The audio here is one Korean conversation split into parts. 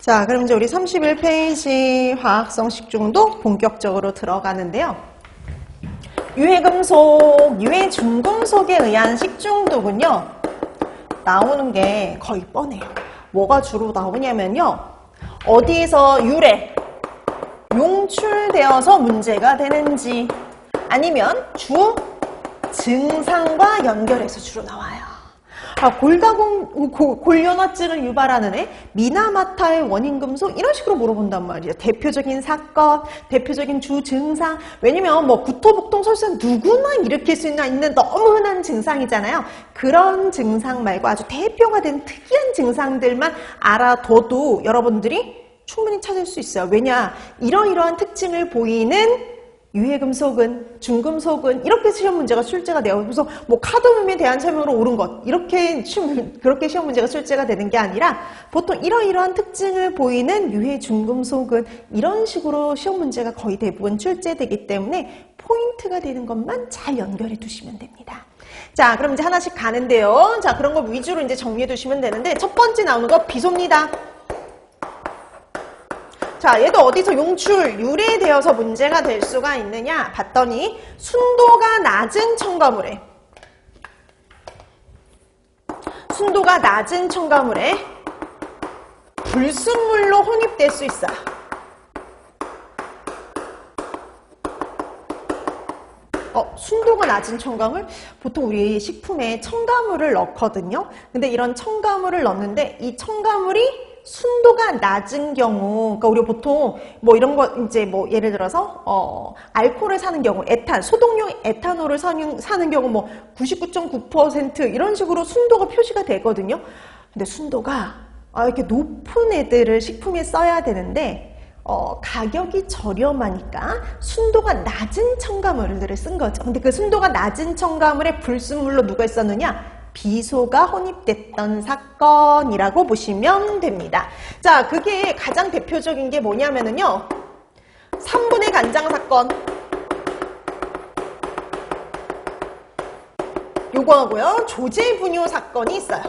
자, 그럼 이제 우리 31페이지 화학성 식중독 본격적으로 들어가는데요. 유해금속, 유해중금속에 의한 식중독은요, 나오는 게 거의 뻔해요. 뭐가 주로 나오냐면요, 어디에서 유래, 용출되어서 문제가 되는지, 아니면 주 증상과 연결해서 주로 나와요. 골연화증을 유발하는 애, 미나마타의 원인금속, 이런 식으로 물어본단 말이에요. 대표적인 사건, 대표적인 주 증상. 왜냐면 뭐 구토복통설사 누구나 일으킬 수 있는 너무 흔한 증상이잖아요. 그런 증상 말고 아주 대표가 된 특이한 증상들만 알아둬도 여러분들이 충분히 찾을 수 있어요. 왜냐? 이러이러한 특징을 보이는 유해금속은, 중금속은 이렇게 시험 문제가 출제가 돼요. 그래서 뭐 카드뮴에 대한 설명으로 옳은 것 그렇게 시험 문제가 출제가 되는 게 아니라 보통 이러이러한 특징을 보이는 유해 중금속은 이런 식으로 시험 문제가 거의 대부분 출제되기 때문에 포인트가 되는 것만 잘 연결해 두시면 됩니다. 자, 그럼 이제 하나씩 가는데요. 자, 그런 거 위주로 이제 정리해 두시면 되는데 첫 번째 나오는 거 비소입니다. 자, 얘도 어디서 용출, 유래되어서 문제가 될 수가 있느냐 봤더니 순도가 낮은 첨가물에 불순물로 혼입될 수 있어요. 순도가 낮은 첨가물? 보통 우리 식품에 첨가물을 넣거든요. 근데 이런 첨가물을 넣는데 이 첨가물이 순도가 낮은 경우, 그러니까 우리가 보통 뭐 이런 거 이제 뭐 예를 들어서 알코올을 사는 경우, 에탄, 소독용 에탄올을 사는 경우 뭐 99.9% 이런 식으로 순도가 표시가 되거든요. 근데 순도가 이렇게 높은 애들을 식품에 써야 되는데 가격이 저렴하니까 순도가 낮은 첨가물들을 쓴 거죠. 근데 그 순도가 낮은 첨가물에 불순물로 누가 있었느냐? 비소가 혼입됐던 사건이라고 보시면 됩니다. 자, 그게 가장 대표적인 게 뭐냐면은요, 3분의 간장 사건. 요거하고요, 조제 분유 사건이 있어요.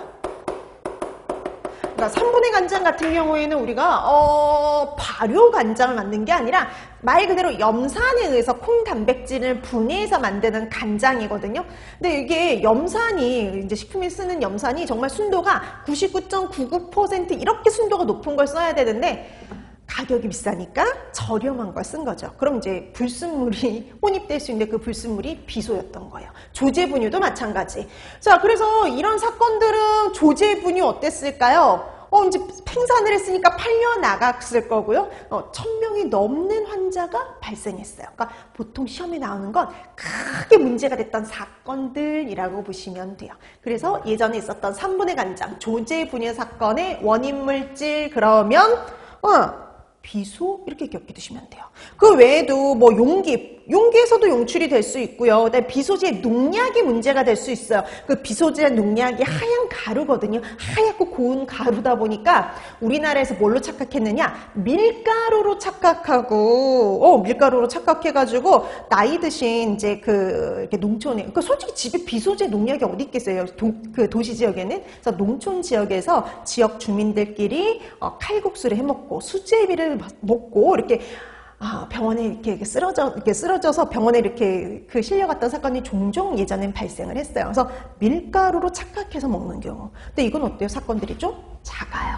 그러니까 3분의 간장 같은 경우에는 우리가 발효 간장을 만든 게 아니라 말 그대로 염산에 의해서 콩 단백질을 분해해서 만드는 간장이거든요. 근데 이게 염산이 이제 식품에 쓰는 염산이 정말 순도가 99.99% 이렇게 순도가 높은 걸 써야 되는데 가격이 비싸니까 저렴한 걸 쓴 거죠. 그럼 이제 불순물이 혼입될 수 있는데 그 불순물이 비소였던 거예요. 조제 분유도 마찬가지. 자, 그래서 이런 사건들은 조제 분유 어땠을까요? 이제 생산을 했으니까 팔려 나갔을 거고요. 1000명이 넘는 환자가 발생했어요. 그러니까 보통 시험에 나오는 건 크게 문제가 됐던 사건들이라고 보시면 돼요. 그래서 예전에 있었던 3분의 간장, 조제 분유 사건의 원인 물질 그러면 비소 이렇게 기억해 두시면 돼요. 그 외에도 뭐 용기에서도 용출이 될 수 있고요. 그다음에 비소지의 농약이 문제가 될 수 있어요. 그 비소지의 농약이 하얀 가루거든요. 하얗고 고운 가루다 보니까 우리나라에서 뭘로 착각했느냐? 밀가루로 착각하고 밀가루로 착각해가지고 나이 드신 이제 이렇게 농촌에, 그러니까 솔직히 집에 비소지의 농약이 어디 있겠어요? 그 도시 지역에는. 그래서 농촌 지역에서 지역 주민들끼리 칼국수를 해먹고 수제비를 먹고 이렇게 병원에 이렇게 쓰러져서 병원에 이렇게 실려갔던 사건이 종종 예전엔 발생을 했어요. 그래서 밀가루로 착각해서 먹는 경우. 근데 이건 어때요? 사건들이 좀 작아요.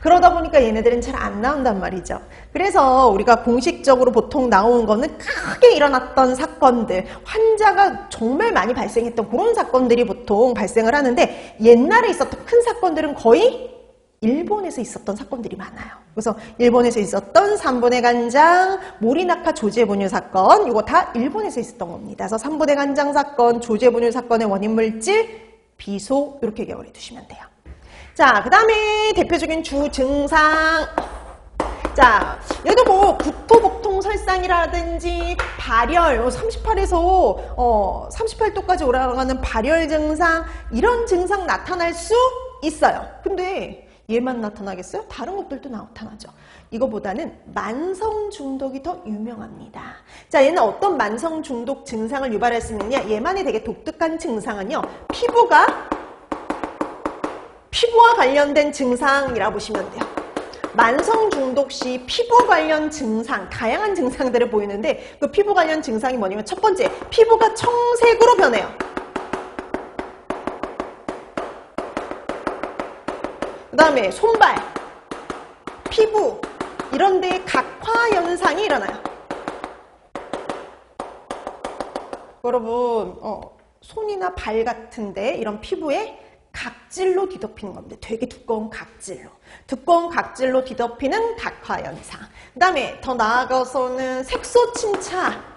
그러다 보니까 얘네들은 잘 안 나온단 말이죠. 그래서 우리가 공식적으로 보통 나오는 거는 크게 일어났던 사건들, 환자가 정말 많이 발생했던 그런 사건들이 보통 발생을 하는데 옛날에 있었던 큰 사건들은 거의 일본에서 있었던 사건들이 많아요. 그래서 일본에서 있었던 3분의 간장, 모리나카 조제 분유 사건, 이거 다 일본에서 있었던 겁니다. 그래서 3분의 간장 사건, 조제 분유 사건의 원인 물질, 비소 이렇게 기억을 해두시면 돼요. 자, 그 다음에 대표적인 주 증상. 자, 얘도 뭐 구토복통설상이라든지 발열, 38에서 38도까지 올라가는 발열 증상, 이런 증상 나타날 수 있어요. 근데 얘만 나타나겠어요? 다른 것들도 나타나죠. 이거보다는 만성 중독이 더 유명합니다. 자, 얘는 어떤 만성 중독 증상을 유발할 수 있느냐? 얘만의 되게 독특한 증상은요, 피부가 피부와 관련된 증상이라고 보시면 돼요. 만성 중독 시 피부 관련 증상, 다양한 증상들을 보이는데 그 피부 관련 증상이 뭐냐면 첫 번째, 피부가 청색으로 변해요. 그 다음에 손발, 피부 이런 데에 각화 현상이 일어나요. 여러분 손이나 발 같은데 이런 피부에 각질로 뒤덮이는 겁니다. 되게 두꺼운 각질로 뒤덮이는 각화 현상. 그 다음에 더 나아가서는 색소 침착,